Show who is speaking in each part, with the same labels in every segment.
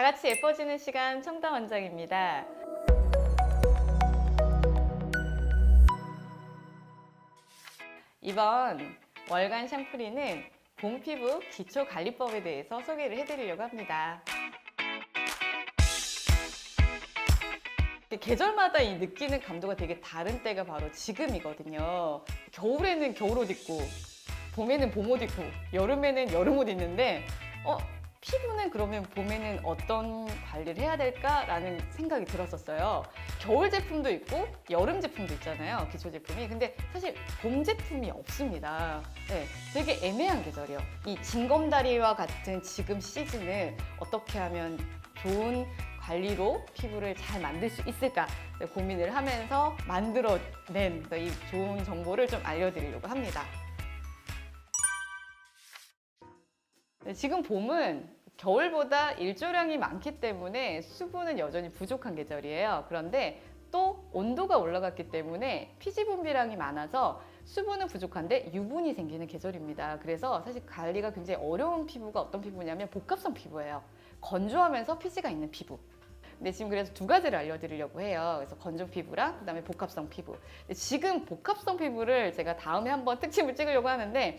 Speaker 1: 다 같이 예뻐지는 시간 청담 원장입니다. 이번 월간 샴푸리는 봄 피부 기초 관리법에 대해서 소개를 해드리려고 합니다. 계절마다 이 느끼는 감도가 되게 다른 때가 바로 지금이거든요. 겨울에는 겨울옷 입고, 봄에는 봄옷 입고, 여름에는 여름옷 입는데 피부는 그러면 봄에는 어떤 관리를 해야 될까라는 생각이 들었었어요. 겨울 제품도 있고 여름 제품도 있잖아요, 기초 제품이. 근데 사실 봄 제품이 없습니다. 네, 되게 애매한 계절이에요. 이 징검다리와 같은 지금 시즌을 어떻게 하면 좋은 관리로 피부를 잘 만들 수 있을까 고민을 하면서 만들어낸 이 좋은 정보를 좀 알려드리려고 합니다. 지금 봄은 겨울보다 일조량이 많기 때문에 수분은 여전히 부족한 계절이에요. 그런데 또 온도가 올라갔기 때문에 피지 분비량이 많아서 수분은 부족한데 유분이 생기는 계절입니다. 그래서 사실 관리가 굉장히 어려운 피부가 어떤 피부냐면 복합성 피부예요. 건조하면서 피지가 있는 피부. 근데 지금 그래서 두 가지를 알려드리려고 해요. 그래서 건조 피부랑 그다음에 복합성 피부. 지금 복합성 피부를 제가 다음에 한번 특집을 찍으려고 하는데,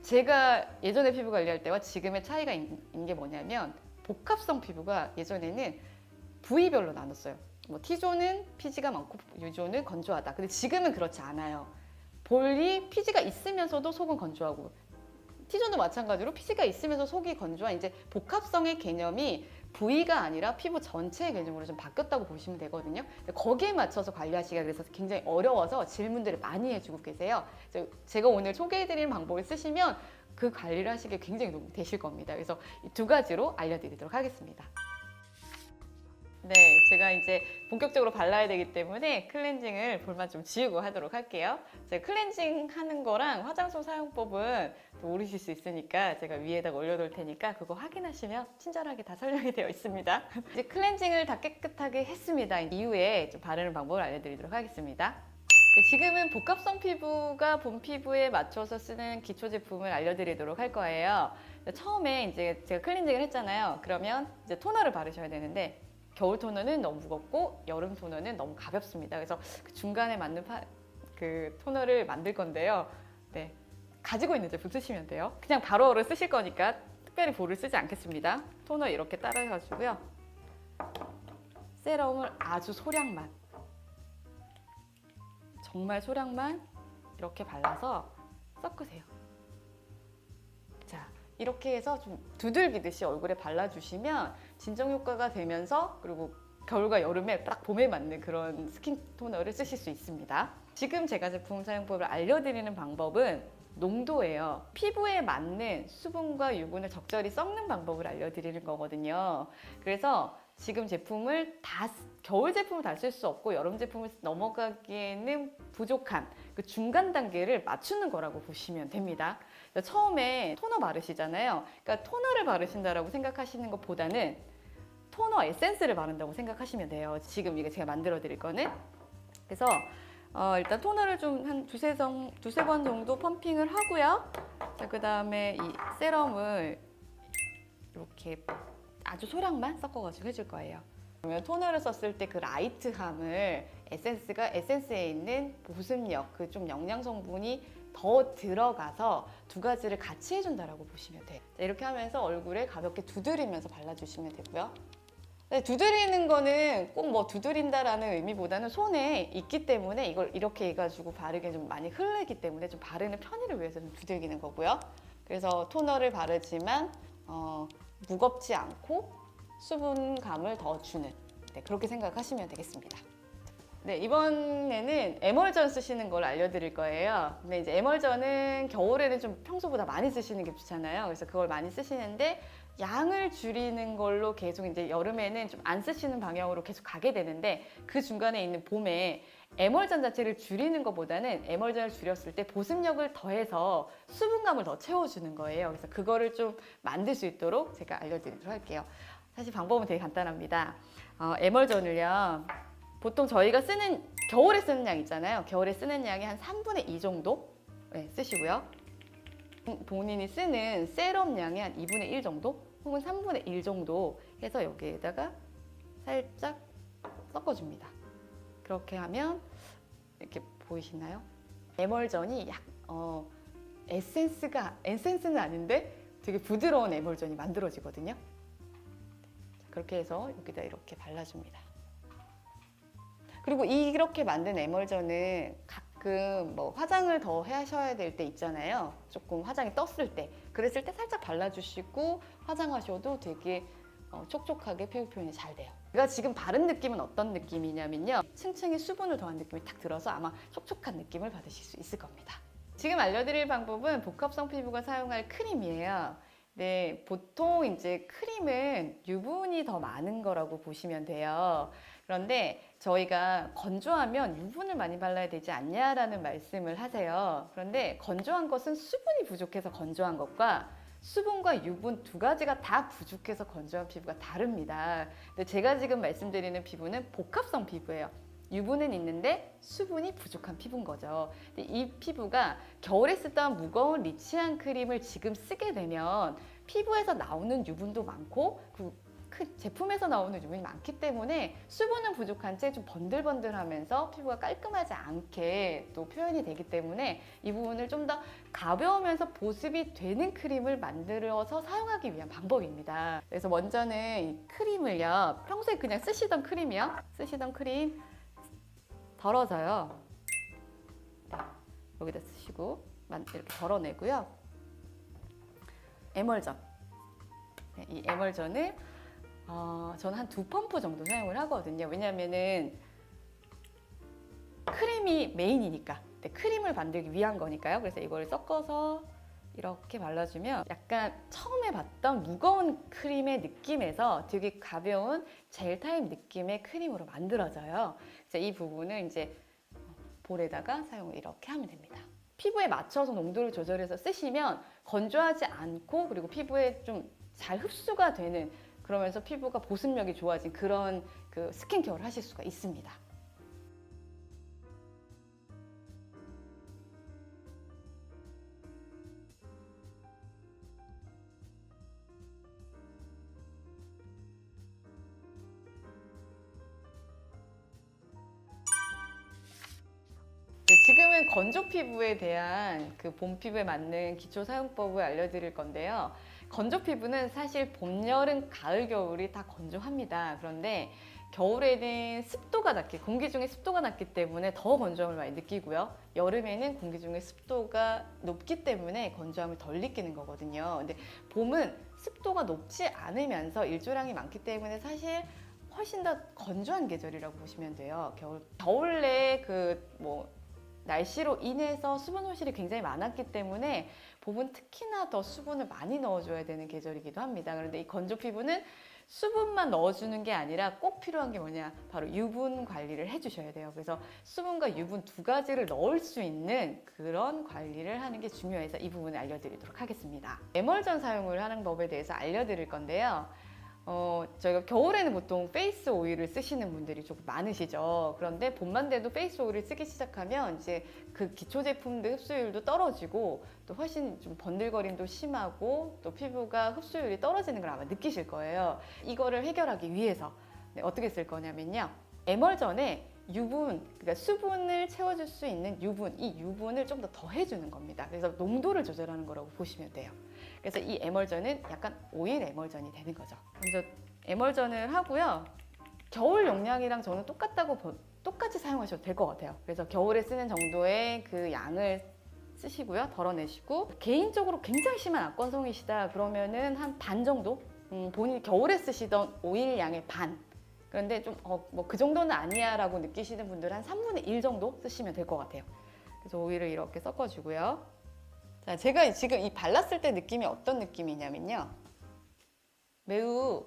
Speaker 1: 제가 예전에 피부 관리할 때와 지금의 차이가 있는 게 뭐냐면, 복합성 피부가 예전에는 부위별로 나눴어요. 뭐 T존은 피지가 많고 U존은 건조하다. 근데 지금은 그렇지 않아요. 볼이 피지가 있으면서도 속은 건조하고, T존도 마찬가지로 피지가 있으면서 속이 건조한 이제 복합성의 개념이 부위가 아니라 피부 전체의 개념으로 좀 바뀌었다고 보시면 되거든요. 거기에 맞춰서 관리하시기가 그래서 굉장히 어려워서 질문들을 많이 해주고 계세요. 제가 오늘 소개해드리는 방법을 쓰시면 그 관리를 하시기에 굉장히 도움이 되실 겁니다. 그래서 이 두 가지로 알려드리도록 하겠습니다. 네, 제가 이제 본격적으로 발라야 되기 때문에 클렌징을 볼만 좀 지우고 하도록 할게요. 제가 클렌징 하는 거랑 화장솜 사용법은 또 모르실 수 있으니까 제가 위에다가 올려놓을 테니까 그거 확인하시면 친절하게 다 설명이 되어 있습니다. 이제 클렌징을 다 깨끗하게 했습니다. 이후에 좀 바르는 방법을 알려드리도록 하겠습니다. 지금은 복합성 피부가 봄 피부에 맞춰서 쓰는 기초 제품을 알려드리도록 할 거예요. 처음에 이제 제가 클렌징을 했잖아요. 그러면 이제 토너를 바르셔야 되는데, 겨울 토너는 너무 무겁고 여름 토너는 너무 가볍습니다. 그래서 그 중간에 맞는 그 토너를 만들 건데요. 네, 가지고 있는 제품 쓰시면 돼요. 그냥 바로바로 쓰실 거니까 특별히 볼을 쓰지 않겠습니다. 토너 이렇게 따라가지고요. 세럼을 아주 소량만, 정말 소량만 이렇게 발라서 섞으세요. 자, 이렇게 해서 좀 두들기듯이 얼굴에 발라주시면 진정 효과가 되면서, 그리고 겨울과 여름에 딱 봄에 맞는 그런 스킨 토너를 쓰실 수 있습니다. 지금 제가 제품 사용법을 알려드리는 방법은 농도예요. 피부에 맞는 수분과 유분을 적절히 섞는 방법을 알려드리는 거거든요. 그래서 지금 제품을 겨울 제품을 다 쓸 수 없고 여름 제품을 넘어가기에는 부족한 그 중간 단계를 맞추는 거라고 보시면 됩니다. 처음에 토너 바르시잖아요. 그러니까 토너를 바르신다라고 생각하시는 것보다는 토너 에센스를 바른다고 생각하시면 돼요. 지금 이게 제가 만들어 드릴 거는. 그래서 일단 토너를 좀 한 두세 번 정도 펌핑을 하고요. 자, 그 다음에 이 세럼을 이렇게 아주 소량만 섞어가지고 해줄 거예요. 그러면 토너를 썼을 때 그 라이트함을 에센스에 있는 보습력, 그 좀 영양 성분이 더 들어가서 두 가지를 같이 해준다라고 보시면 돼요. 자, 이렇게 하면서 얼굴에 가볍게 두드리면서 발라주시면 되고요. 두드리는 거는 꼭 뭐 두드린다라는 의미보다는 손에 있기 때문에 이걸 이렇게 해가지고 바르기에 좀 많이 흐르기 때문에 좀 바르는 편의를 위해서 좀 두들기는 거고요. 그래서 토너를 바르지만 무겁지 않고 수분감을 더 주는, 그렇게 생각하시면 되겠습니다. 네, 이번에는 에멀전 쓰시는 걸 알려드릴 거예요. 근데 이제 에멀전은 겨울에는 좀 평소보다 많이 쓰시는 게 좋잖아요. 그래서 그걸 많이 쓰시는데 양을 줄이는 걸로 계속 이제 여름에는 좀 안 쓰시는 방향으로 계속 가게 되는데, 그 중간에 있는 봄에 에멀전 자체를 줄이는 것보다는 에멀전을 줄였을 때 보습력을 더해서 수분감을 더 채워주는 거예요. 그래서 그거를 좀 만들 수 있도록 제가 알려드리도록 할게요. 사실 방법은 되게 간단합니다. 에멀전을요, 보통 저희가 겨울에 쓰는 양 있잖아요. 겨울에 쓰는 양이 한 3분의 2 정도 쓰시고요. 본인이 쓰는 세럼 양이 한 2분의 1 정도 혹은 3분의 1 정도 해서 여기에다가 살짝 섞어줍니다. 그렇게 하면 이렇게 보이시나요? 에멀전이 에센스는 아닌데 되게 부드러운 에멀전이 만들어지거든요. 그렇게 해서 여기다 이렇게 발라줍니다. 그리고 이렇게 만든 에멀전은 가끔 뭐 화장을 더 하셔야 될 때 있잖아요. 조금 화장이 떴을 때, 그랬을 때 살짝 발라주시고 화장하셔도 되게 촉촉하게 피부 표현이 잘 돼요. 제가 지금 바른 느낌은 어떤 느낌이냐면요, 층층이 수분을 더한 느낌이 딱 들어서 아마 촉촉한 느낌을 받으실 수 있을 겁니다. 지금 알려드릴 방법은 복합성 피부가 사용할 크림이에요. 네, 보통 이제 크림은 유분이 더 많은 거라고 보시면 돼요. 그런데 저희가 건조하면 유분을 많이 발라야 되지 않냐라는 말씀을 하세요. 그런데 건조한 것은 수분이 부족해서 건조한 것과 수분과 유분 두 가지가 다 부족해서 건조한 피부가 다릅니다. 근데 제가 지금 말씀드리는 피부는 복합성 피부예요. 유분은 있는데 수분이 부족한 피부인 거죠. 근데 이 피부가 겨울에 쓰던 무거운 리치한 크림을 지금 쓰게 되면 피부에서 나오는 유분도 많고 그 제품에서 나오는 유분이 많기 때문에 수분은 부족한 채 좀 번들번들하면서 피부가 깔끔하지 않게 또 표현이 되기 때문에 이 부분을 좀 더 가벼우면서 보습이 되는 크림을 만들어서 사용하기 위한 방법입니다. 그래서 먼저는 이 크림을요, 평소에 그냥 쓰시던 크림이요, 쓰시던 크림 덜어져요. 네, 여기다 쓰시고 이렇게 덜어내고요. 에멀전, 네, 이 에멀전을 저는 한 2펌프 정도 사용을 하거든요. 왜냐면은 크림이 메인이니까, 네, 크림을 만들기 위한 거니까요. 그래서 이걸 섞어서 이렇게 발라주면 약간 처음에 봤던 무거운 크림의 느낌에서 되게 가벼운 젤 타입 느낌의 크림으로 만들어져요. 그래서 이 부분을 이제 볼에다가 사용을 이렇게 하면 됩니다. 피부에 맞춰서 농도를 조절해서 쓰시면 건조하지 않고, 그리고 피부에 좀 잘 흡수가 되는, 그러면서 피부가 보습력이 좋아진 그런 스킨케어를 하실 수가 있습니다. 네, 지금은 건조 피부에 대한 봄 피부에 맞는 기초 사용법을 알려드릴 건데요. 건조 피부는 사실 봄, 여름, 가을, 겨울이 다 건조합니다. 그런데 겨울에는 공기 중에 습도가 낮기 때문에 더 건조함을 많이 느끼고요. 여름에는 공기 중에 습도가 높기 때문에 건조함을 덜 느끼는 거거든요. 근데 봄은 습도가 높지 않으면서 일조량이 많기 때문에 사실 훨씬 더 건조한 계절이라고 보시면 돼요. 겨울에 날씨로 인해서 수분 손실이 굉장히 많았기 때문에 봄은 특히나 더 수분을 많이 넣어줘야 되는 계절이기도 합니다. 그런데 이 건조 피부는 수분만 넣어주는 게 아니라 꼭 필요한 게 뭐냐, 바로 유분 관리를 해주셔야 돼요. 그래서 수분과 유분 두 가지를 넣을 수 있는 그런 관리를 하는 게 중요해서 이 부분을 알려드리도록 하겠습니다. 에멀전 사용을 하는 법에 대해서 알려드릴 건데요. 저희가 겨울에는 보통 페이스 오일을 쓰시는 분들이 조금 많으시죠. 그런데 봄만 돼도 페이스 오일을 쓰기 시작하면 이제 그 기초 제품들 흡수율도 떨어지고 또 훨씬 좀 번들거림도 심하고 또 피부가 흡수율이 떨어지는 걸 아마 느끼실 거예요. 이거를 해결하기 위해서 어떻게 쓸 거냐면요, 에멀전에 그러니까 수분을 채워줄 수 있는 이 유분을 좀 더 더해주는 겁니다. 그래서 농도를 조절하는 거라고 보시면 돼요. 그래서 이 에멀전은 약간 오일 에멀전이 되는 거죠. 먼저 에멀전을 하고요. 겨울 용량이랑 저는 똑같이 사용하셔도 될 것 같아요. 그래서 겨울에 쓰는 정도의 그 양을 쓰시고요. 덜어내시고, 개인적으로 굉장히 심한 악건성이시다 그러면은 한 반 정도? 본인이 겨울에 쓰시던 오일 양의 반. 그런데 좀 그 정도는 아니야 라고 느끼시는 분들은 한 3분의 1 정도 쓰시면 될 것 같아요. 그래서 오일을 이렇게 섞어주고요. 자, 제가 지금 이 발랐을 때 느낌이 어떤 느낌이냐면요, 매우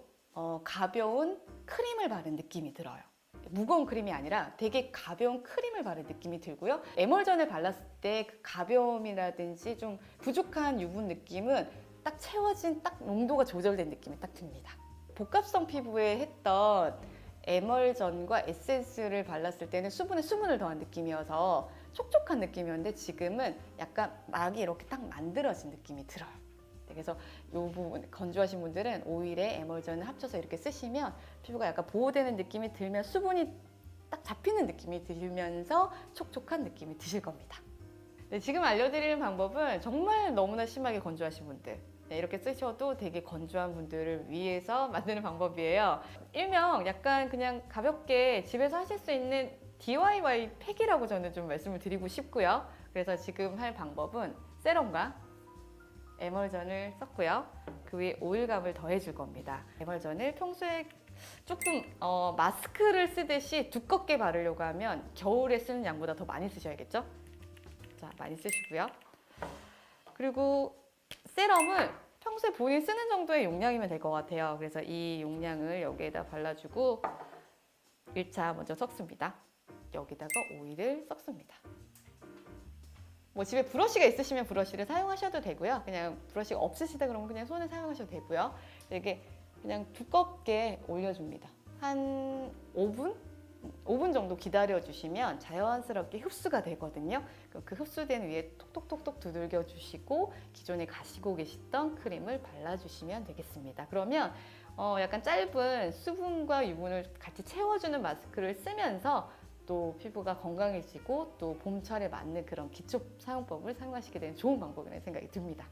Speaker 1: 가벼운 크림을 바른 느낌이 들어요. 무거운 크림이 아니라 되게 가벼운 크림을 바른 느낌이 들고요. 에멀전을 발랐을 때 그 가벼움이라든지 좀 부족한 유분 느낌은 딱 채워진, 딱 농도가 조절된 느낌이 딱 듭니다. 복합성 피부에 했던 에멀전과 에센스를 발랐을 때는 수분을 더한 느낌이어서 촉촉한 느낌이었는데 지금은 약간 막이 이렇게 딱 만들어진 느낌이 들어요. 네, 그래서 이 부분 건조하신 분들은 오일에 에멀전을 합쳐서 이렇게 쓰시면 피부가 약간 보호되는 느낌이 들면 수분이 딱 잡히는 느낌이 들면서 촉촉한 느낌이 드실 겁니다. 네, 지금 알려드리는 방법은 정말 너무나 심하게 건조하신 분들, 네, 이렇게 쓰셔도 되게 건조한 분들을 위해서 만드는 방법이에요. 일명 약간 그냥 가볍게 집에서 하실 수 있는 DIY 팩이라고 저는 좀 말씀을 드리고 싶고요. 그래서 지금 할 방법은 세럼과 에멀전을 썼고요. 그 위에 오일감을 더해줄 겁니다. 에멀전을 평소에 조금 마스크를 쓰듯이 두껍게 바르려고 하면 겨울에 쓰는 양보다 더 많이 쓰셔야겠죠? 자, 많이 쓰시고요. 그리고 세럼을 평소에 본인 쓰는 정도의 용량이면 될 것 같아요. 그래서 이 용량을 여기에다 발라주고 1차 먼저 섞습니다. 여기다가 오일을 섞습니다. 뭐 집에 브러쉬가 있으시면 브러쉬를 사용하셔도 되고요. 그냥 브러쉬가 없으시다 그러면 그냥 손을 사용하셔도 되고요. 이게 그냥 두껍게 올려줍니다. 한 5분 정도 기다려주시면 자연스럽게 흡수가 되거든요. 그 흡수된 위에 톡톡톡톡 두들겨 주시고 기존에 가시고 계시던 크림을 발라주시면 되겠습니다. 그러면 약간 짧은 수분과 유분을 같이 채워주는 마스크를 쓰면서 또 피부가 건강해지고 또 봄철에 맞는 그런 기초 사용법을 사용하시게 되는 좋은 방법이라는 생각이 듭니다.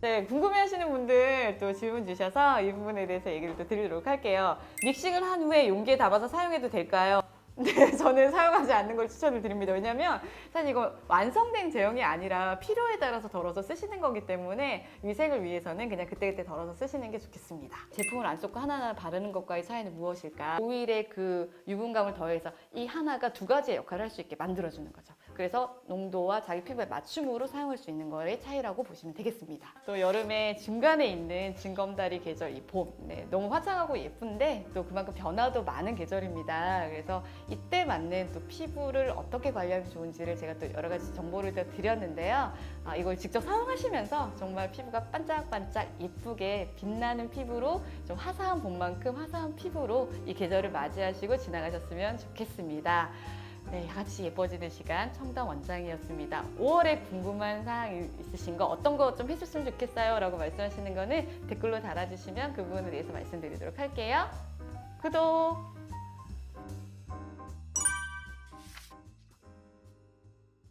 Speaker 1: 네, 궁금해하시는 분들 또 질문 주셔서 이 부분에 대해서 얘기를 또 드리도록 할게요. 믹싱을 한 후에 용기에 담아서 사용해도 될까요? 네, 저는 사용하지 않는 걸 추천을 드립니다. 왜냐면 사실 이거 완성된 제형이 아니라 필요에 따라서 덜어서 쓰시는 거기 때문에 위생을 위해서는 그냥 그때그때 덜어서 쓰시는 게 좋겠습니다. 제품을 안 쏟고 하나하나 바르는 것과의 차이는 무엇일까? 오일의 그 유분감을 더해서 이 하나가 두 가지의 역할을 할 수 있게 만들어주는 거죠. 그래서 농도와 자기 피부에 맞춤으로 사용할 수 있는 거의 차이라고 보시면 되겠습니다. 또 여름에 중간에 있는 징검다리 계절 이 봄, 네, 너무 화창하고 예쁜데 또 그만큼 변화도 많은 계절입니다. 그래서 이때 맞는 또 피부를 어떻게 관리하면 좋은지를 제가 또 여러 가지 정보를 드렸는데요. 이걸 직접 사용하시면서 정말 피부가 반짝반짝 예쁘게 빛나는 피부로 좀 화사한 봄만큼 화사한 피부로 이 계절을 맞이하시고 지나가셨으면 좋겠습니다. 네, 같이 예뻐지는 시간 청담 원장이었습니다. 5월에 궁금한 사항 있으신 거 어떤 거 좀 해줬으면 좋겠어요? 라고 말씀하시는 거는 댓글로 달아주시면 그 부분에 대해서 말씀드리도록 할게요. 구독!